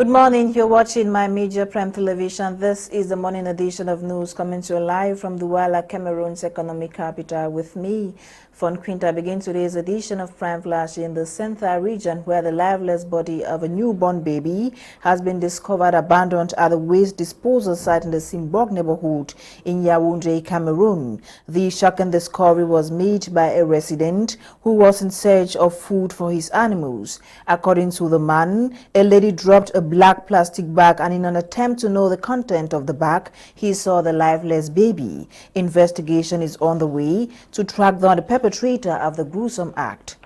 Good morning. You're watching My Media Prime Television. This is the morning edition of news coming to you live from Douala, Cameroon's economic capital. With me, Fon Quinter, begin today's edition of Prime Flash in the Central region, where the lifeless body of a newborn baby has been discovered abandoned at a waste disposal site in the Simbok neighborhood in Yaoundé, Cameroon. The shocking discovery was made by a resident who was in search of food for his animals. According to the man, a lady dropped a black plastic bag, and in an attempt to know the content of the bag, he saw the lifeless baby. Investigation is on the way to track down the perpetrator of the gruesome act.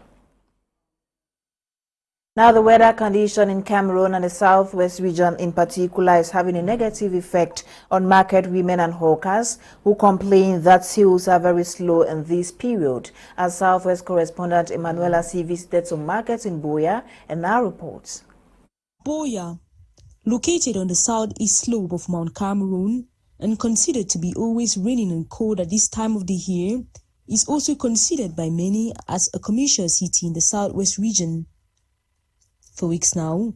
Now, the weather condition in Cameroon and the southwest region in particular is having a negative effect on market women and hawkers who complain that sales are very slow in this period. Our southwest correspondent Emanuela C. visited some markets in Boya and now reports. Boya, located on the southeast slope of Mount Cameroon and considered to be always raining and cold at this time of the year, is also considered by many as a commercial city in the southwest region. For weeks now,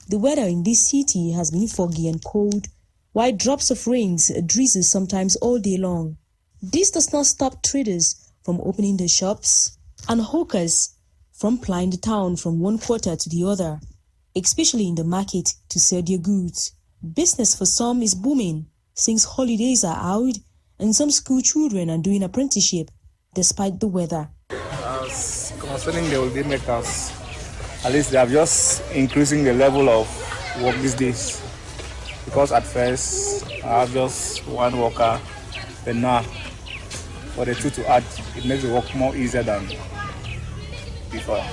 the weather in this city has been foggy and cold, while drops of rains drizzle sometimes all day long. This does not stop traders from opening their shops and hawkers from plying the town from one quarter to the other, especially in the market, to sell their goods. Business for some is booming since holidays are out and some school children are doing apprenticeship despite the weather. Concerning the holiday makers, at least they are just increasing the level of work these days. Because at first I have just one worker, but now for the two to add, it makes the work more easier than before.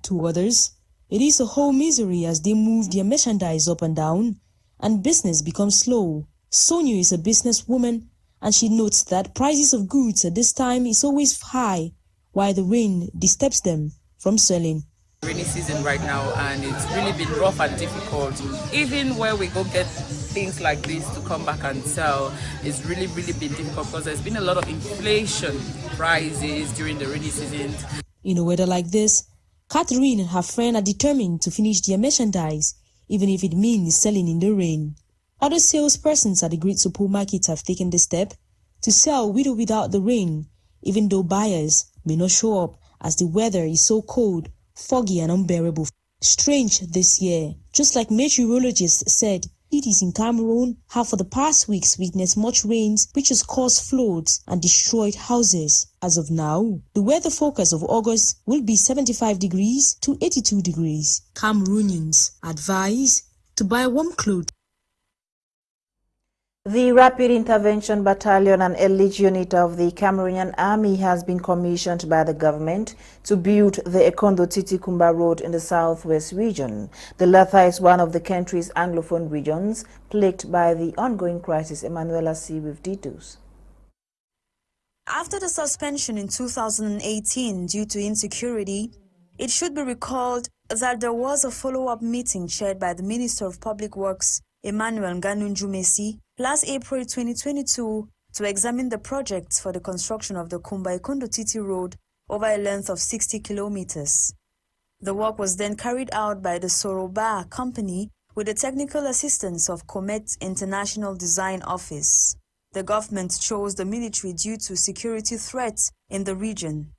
To others, it is a whole misery as they move their merchandise up and down and business becomes slow. Sonia is a businesswoman and she notes that prices of goods at this time is always high while the rain disturbs them from selling. Rainy season right now, and it's really been rough and difficult. Even where we go get things like this to come back and sell, it's really been difficult because there's been a lot of inflation prices during the rainy season. In a weather like this, Catherine and her friend are determined to finish their merchandise, even if it means selling in the rain. Other salespersons at the great supermarkets have taken the step to sell with or without the rain, even though buyers may not show up as the weather is so cold, foggy and unbearable. Strange this year, just like meteorologists said, cities in Cameroon have for the past weeks witnessed much rains which has caused floods and destroyed houses. As of now, the weather forecast of August will be 75 degrees to 82 degrees. Cameroonians advise to buy warm clothes. The Rapid Intervention Battalion, an elite unit of the Cameroonian Army, has been commissioned by the government to build the Ekondo-Titi-Kumba Road in the southwest region. The latter is one of the country's Anglophone regions plagued by the ongoing crisis. Emanuela C. with details. After the suspension in 2018 due to insecurity, it should be recalled that there was a follow-up meeting chaired by the Minister of Public Works, Emmanuel Ngannou, last April 2022 to examine the projects for the construction of the Kumba-Ekondo-Titi Road over a length of 60 kilometers. The work was then carried out by the Soroba company with the technical assistance of Comet International Design Office. The government chose the military due to security threats in the region.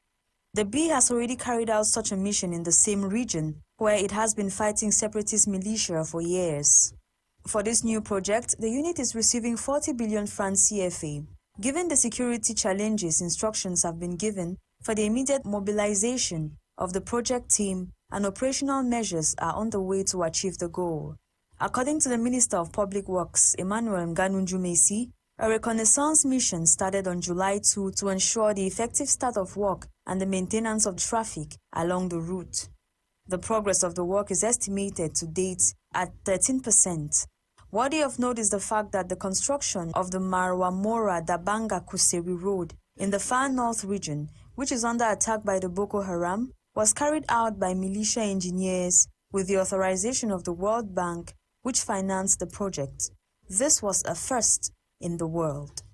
The B has already carried out such a mission in the same region, where it has been fighting separatist militia for years. For this new project, the unit is receiving 40 billion francs CFA. Given the security challenges, instructions have been given for the immediate mobilization of the project team, and operational measures are on the way to achieve the goal. According to the Minister of Public Works, Emmanuel Ngannou, a reconnaissance mission started on July 2 to ensure the effective start of work and the maintenance of traffic along the route. The progress of the work is estimated to date at 13%. Worthy of note is the fact that the construction of the Marwa-Mora-Dabanga-Kuseri Road in the far north region, which is under attack by the Boko Haram, was carried out by militia engineers with the authorization of the World Bank, which financed the project. This was a first in the world.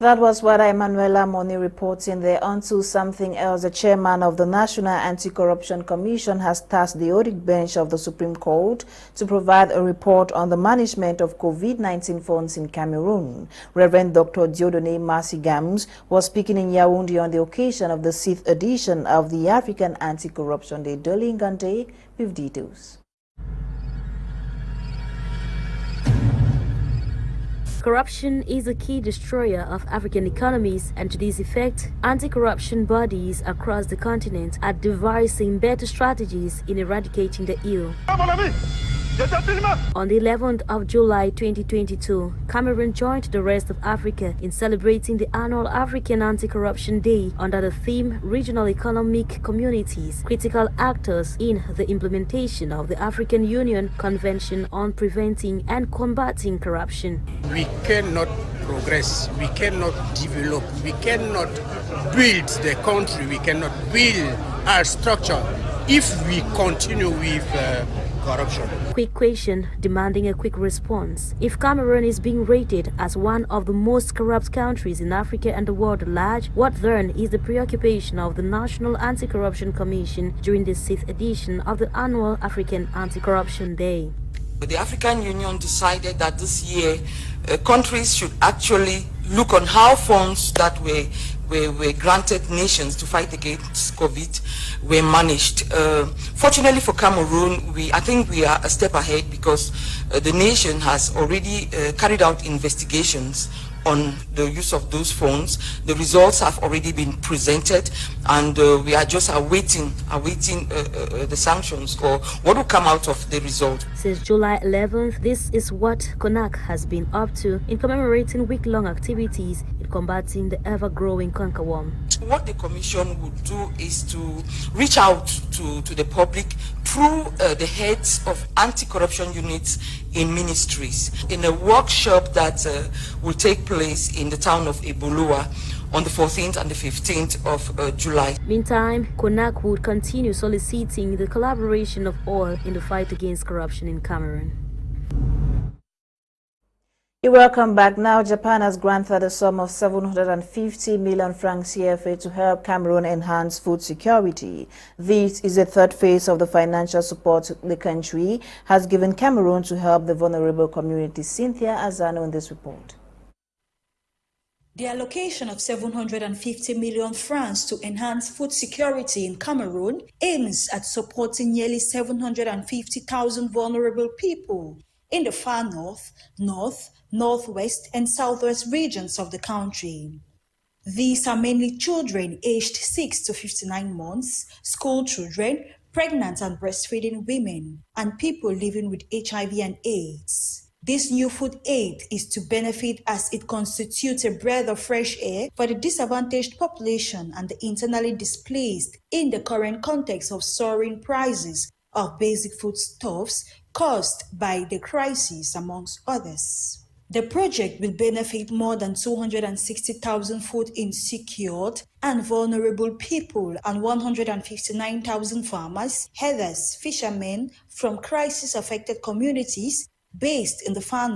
That was what Emanuela Moni reporting there. Onto something else. The chairman of the National Anti-Corruption Commission has tasked the audit bench of the Supreme Court to provide a report on the management of COVID-19 funds in Cameroon. Reverend Dr. Dieudonné Massi-Gams was speaking in Yaoundé on the occasion of the 6th edition of the African Anti-Corruption Day. Dolly Ngante with details. Corruption is a key destroyer of African economies, and to this effect, anti-corruption bodies across the continent are devising better strategies in eradicating the ill. On the 11th of July 2022, Cameroon joined the rest of Africa in celebrating the annual African Anti-Corruption Day under the theme Regional Economic Communities, Critical Actors in the Implementation of the African Union Convention on Preventing and Combating Corruption. We cannot progress, we cannot develop, we cannot build the country, we cannot build our structure if we continue with corruption. Quick question demanding a quick response. If Cameroon is being rated as one of the most corrupt countries in Africa and the world at large, what then is the preoccupation of the National Anti-Corruption Commission during the 6th edition of the annual African Anti-Corruption Day? The African Union decided that this year countries should actually look on how funds that were granted nations to fight against COVID were managed. Fortunately for Cameroon, I think we are a step ahead because the nation has already carried out investigations on the use of those funds. The results have already been presented, and we are just awaiting the sanctions or what will come out of the result. Since July 11th, this is what CONAC has been up to in commemorating week-long activities in combating the ever-growing cankerworm. What the Commission would do is to reach out to the public through the heads of anti-corruption units in ministries in a workshop that will take place in the town of Eboloa on the 14th and the 15th of July. Meantime, CONAC would continue soliciting the collaboration of all in the fight against corruption in Cameroon. You're welcome back. Now, Japan has granted a sum of 750 million francs CFA to help Cameroon enhance food security. This is the third phase of the financial support the country has given Cameroon to help the vulnerable community. Cynthia Azano in this report. The allocation of 750 million francs to enhance food security in Cameroon aims at supporting nearly 750,000 vulnerable people in the far north, northwest, and southwest regions of the country. These are mainly children aged 6 to 59 months, school children, pregnant and breastfeeding women, and people living with HIV and AIDS. This new food aid is to benefit as it constitutes a breath of fresh air for the disadvantaged population and the internally displaced in the current context of soaring prices of basic foodstuffs caused by the crisis, amongst others. The project will benefit more than 260,000 food insecure and vulnerable people and 159,000 farmers, herders, fishermen from crisis-affected communities based in the far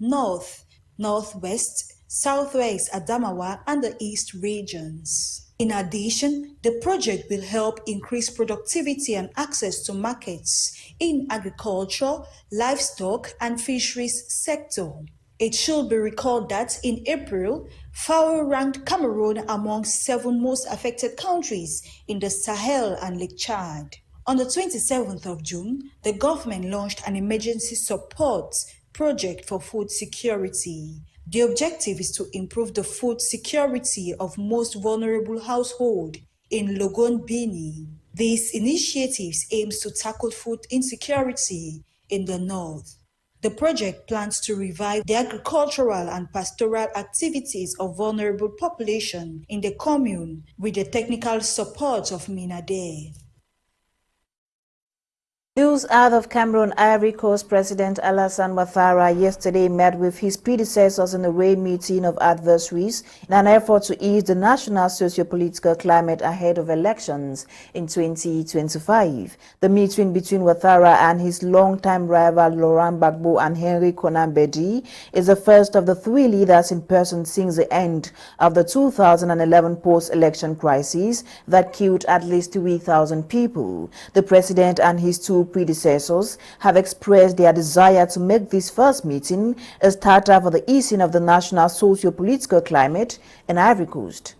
north, northwest, southwest, Adamawa, and the east regions. In addition, the project will help increase productivity and access to markets in agriculture, livestock, and fisheries sector. It should be recalled that in April, FAO ranked Cameroon among 7 most affected countries in the Sahel and Lake Chad. On the 27th of June, the government launched an emergency support project for food security. The objective is to improve the food security of most vulnerable households in Logon Bini. These initiatives aims to tackle food insecurity in the north. The project plans to revive the agricultural and pastoral activities of vulnerable population in the commune with the technical support of MINADE. News out of Cameroon. Ivory Coast President Alassane Ouattara yesterday met with his predecessors in a rare meeting of adversaries in an effort to ease the national socio-political climate ahead of elections in 2025. The meeting between Ouattara and his longtime rival Laurent Gbagbo and Henry Konan Bedie is the first of the three leaders in person since the end of the 2011 post-election crisis that killed at least 3,000 people. The president and his two predecessors have expressed their desire to make this first meeting a starter for the easing of the national socio-political climate in Ivory Coast.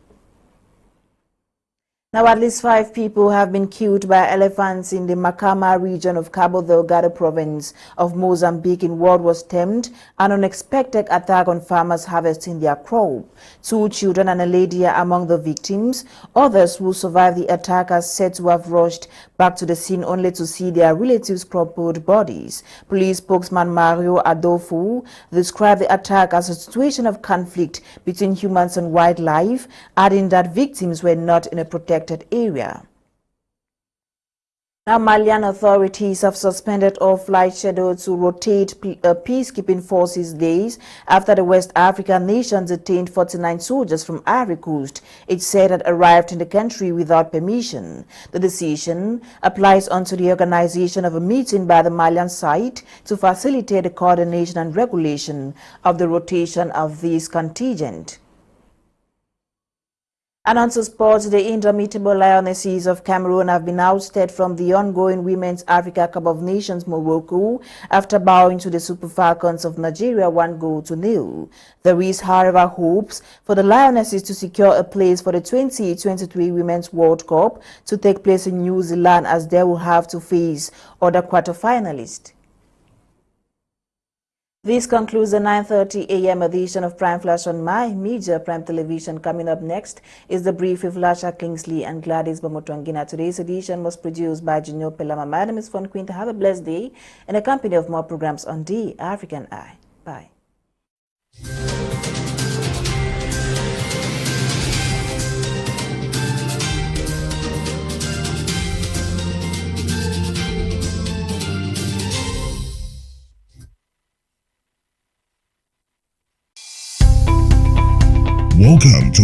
Now, at least 5 people have been killed by elephants in the Macama region of Cabo Delgado province of Mozambique in what was termed an unexpected attack on farmers harvesting their crop. 2 children and a lady are among the victims. Others who survived the attack are said to have rushed back to the scene only to see their relatives' crumpled bodies. Police spokesman Mario Adolfo described the attack as a situation of conflict between humans and wildlife, adding that victims were not in a protected area. Now, Malian authorities have suspended all flights scheduled to rotate peacekeeping forces days after the West African nation detained 49 soldiers from Ivory Coast. It said had arrived in the country without permission. The decision applies unto the organization of a meeting by the Malian side to facilitate the coordination and regulation of the rotation of this contingent. And on to sports, the indomitable Lionesses of Cameroon have been ousted from the ongoing Women's Africa Cup of Nations Morocco after bowing to the Super Falcons of Nigeria 1-0. There is, however, hopes for the Lionesses to secure a place for the 2023 Women's World Cup to take place in New Zealand, as they will have to face other quarterfinalists. This concludes the 9:30 a.m. edition of Prime Flash on My Media Prime Television. Coming up next is the brief with Lasha Kingsley and Gladys Bamotwangina. Today's edition was produced by Junior Pelama. My name is Fon Quinter. Have a blessed day in the company of more programs on The African Eye. Bye. Welcome to